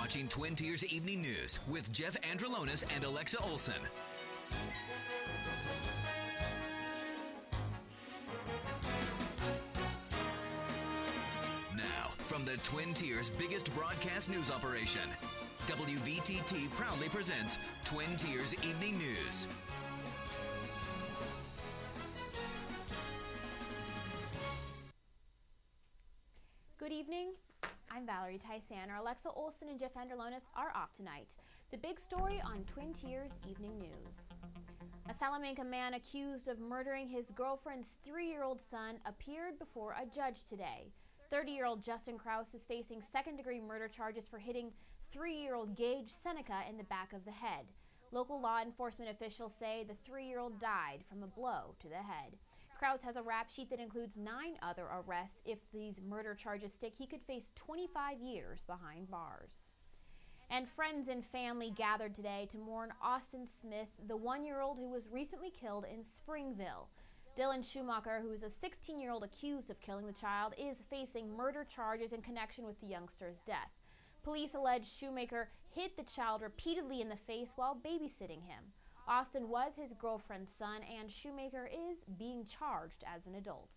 watching Twin Tiers Evening News with Jeff Androlonis and Alexa Olson. Now, from the Twin Tiers' biggest broadcast news operation, WVTT proudly presents Twin Tiers Evening News. Good evening. I'm Valerie Tysan. Alexa Olson and Jeff Androlonis are off tonight. The big story on Twin Tiers Evening News. A Salamanca man accused of murdering his girlfriend's 3-year-old son appeared before a judge today. 30-year-old Justin Krause is facing second-degree murder charges for hitting 3-year-old Gage Seneca in the back of the head. Local law enforcement officials say the 3-year-old died from a blow to the head. Krause has a rap sheet that includes 9 other arrests. If these murder charges stick, he could face 25 years behind bars. And friends and family gathered today to mourn Austin Smith, the 1-year-old who was recently killed in Springville. Dylan Schumacher, who is a 16-year-old accused of killing the child, is facing murder charges in connection with the youngster's death. Police allege Schumacher hit the child repeatedly in the face while babysitting him. Austin was his girlfriend's son, and Schumacher is being charged as an adult.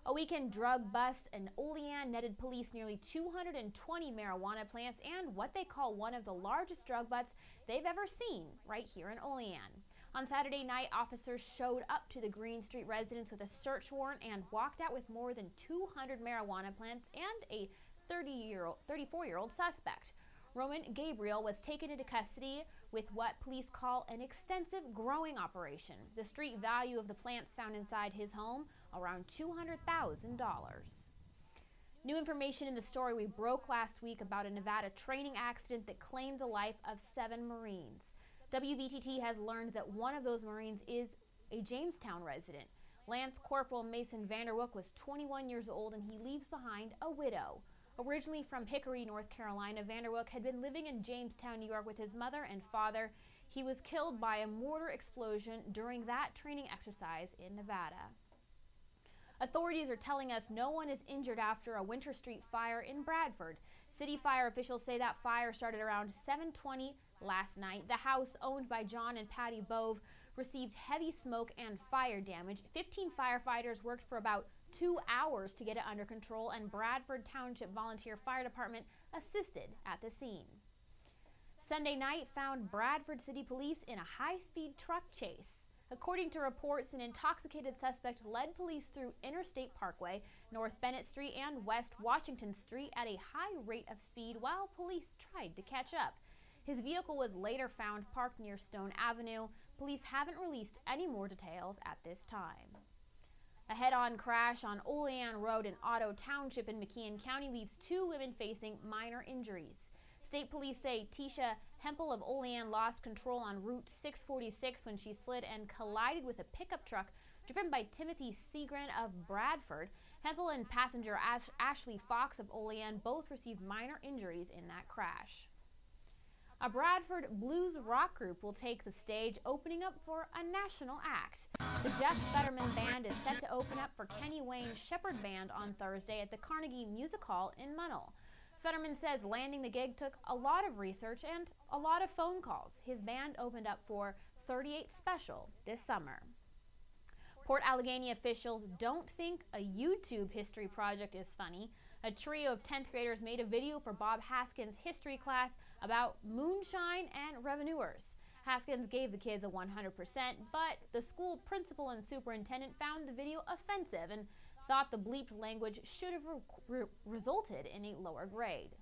A weekend drug bust in Olean netted police nearly 220 marijuana plants and what they call one of the largest drug busts they've ever seen right here in Olean. On Saturday night, officers showed up to the Green Street residence with a search warrant and walked out with more than 200 marijuana plants and a 34-year-old suspect. Roman Gabriel was taken into custody with what police call an extensive growing operation. The street value of the plants found inside his home, around $200,000. New information in the story we broke last week about a Nevada training accident that claimed the life of 7 Marines. WVTT has learned that one of those Marines is a Jamestown resident. Lance Corporal Mason Vanderwook was 21 years old and he leaves behind a widow. Originally from Hickory, North Carolina, Vanderwook had been living in Jamestown, New York with his mother and father. He was killed by a mortar explosion during that training exercise in Nevada. Authorities are telling us no one is injured after a Winter Street fire in Bradford. City fire officials say that fire started around 7:20 last night. The house owned by John and Patty Bove received heavy smoke and fire damage. 15 firefighters worked for about 2 hours to get it under control, and Bradford Township Volunteer Fire Department assisted at the scene. Sunday night found Bradford City Police in a high-speed truck chase. According to reports, an intoxicated suspect led police through Interstate Parkway, North Bennett Street, and West Washington Street at a high rate of speed while police tried to catch up. His vehicle was later found parked near Stone Avenue. Police haven't released any more details at this time. A head-on crash on Olean Road in Otto Township in McKean County leaves 2 women facing minor injuries. State police say Tisha Hempel of Olean lost control on Route 646 when she slid and collided with a pickup truck driven by Timothy Seagren of Bradford. Hempel and passenger Ashley Fox of Olean both received minor injuries in that crash. A Bradford blues rock group will take the stage, opening up for a national act. The Jeff Fetterman Band is set to open up for Kenny Wayne's Shepherd Band on Thursday at the Carnegie Music Hall in Munnell. Fetterman says landing the gig took a lot of research and a lot of phone calls. His band opened up for 38 Special this summer. Port Allegheny officials don't think a YouTube history project is funny. A trio of 10th graders made a video for Bob Haskins' history class about moonshine and revenuers. Haskins gave the kids a 100%, but the school principal and superintendent found the video offensive and thought the bleeped language should have resulted in a lower grade.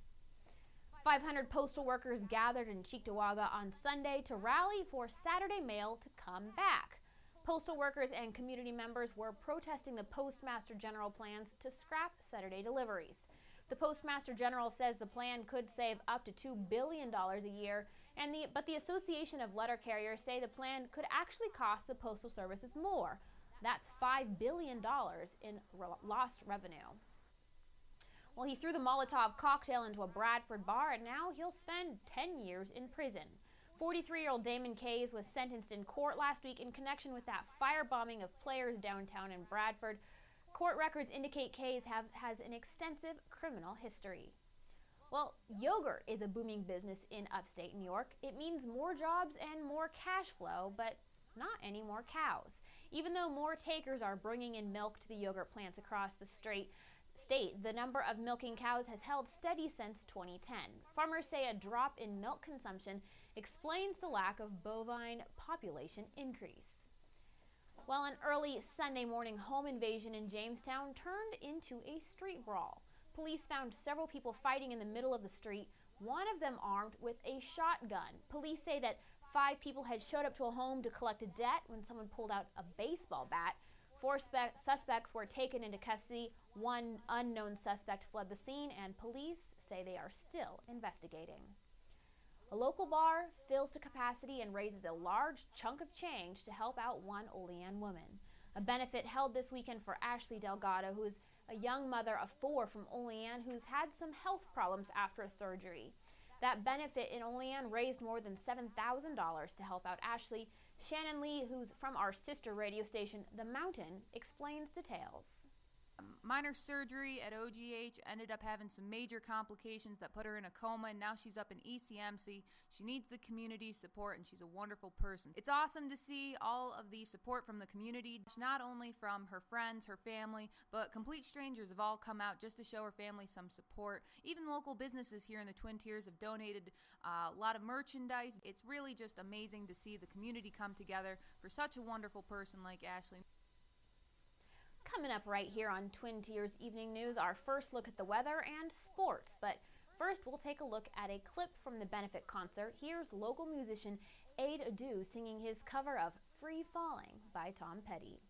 500 postal workers gathered in Cheektowaga on Sunday to rally for Saturday mail to come back. Postal workers and community members were protesting the Postmaster General plans to scrap Saturday deliveries. The Postmaster General says the plan could save up to $2 billion a year, but the Association of Letter Carriers say the plan could actually cost the Postal Services more. That's $5 billion in lost revenue. Well, he threw the Molotov cocktail into a Bradford bar, and now he'll spend 10 years in prison. 43-year-old Damon Kays was sentenced in court last week in connection with that firebombing of players downtown in Bradford. Court records indicate Kays has an extensive criminal history. Well, yogurt is a booming business in upstate New York. It means more jobs and more cash flow, but not any more cows. Even though more takers are bringing in milk to the yogurt plants across the state, the number of milking cows has held steady since 2010. Farmers say a drop in milk consumption explains the lack of bovine population increase. Well, an early Sunday morning home invasion in Jamestown turned into a street brawl. Police found several people fighting in the middle of the street, one of them armed with a shotgun. Police say that 5 people had showed up to a home to collect a debt when someone pulled out a baseball bat. 4 suspects were taken into custody. One unknown suspect fled the scene, and police say they are still investigating. A local bar fills to capacity and raises a large chunk of change to help out one Olean woman. A benefit held this weekend for Ashley Delgado, who is a young mother of 4 from Olean who's had some health problems after a surgery. That benefit in Olean raised more than $7,000 to help out Ashley. Shannon Lee, who's from our sister radio station, The Mountain, explains details. Minor surgery at OGH, ended up having some major complications that put her in a coma, and now she's up in ECMC. She needs the community support, and she's a wonderful person. It's awesome to see all of the support from the community, not only from her friends, her family, but complete strangers have all come out just to show her family some support. Even local businesses here in the Twin Tiers have donated a lot of merchandise. It's really just amazing to see the community come together for such a wonderful person like Ashley. Coming up right here on Twin Tiers Evening News, our first look at the weather and sports. But first, we'll take a look at a clip from the benefit concert. Here's local musician Ade Adu singing his cover of Free Falling by Tom Petty.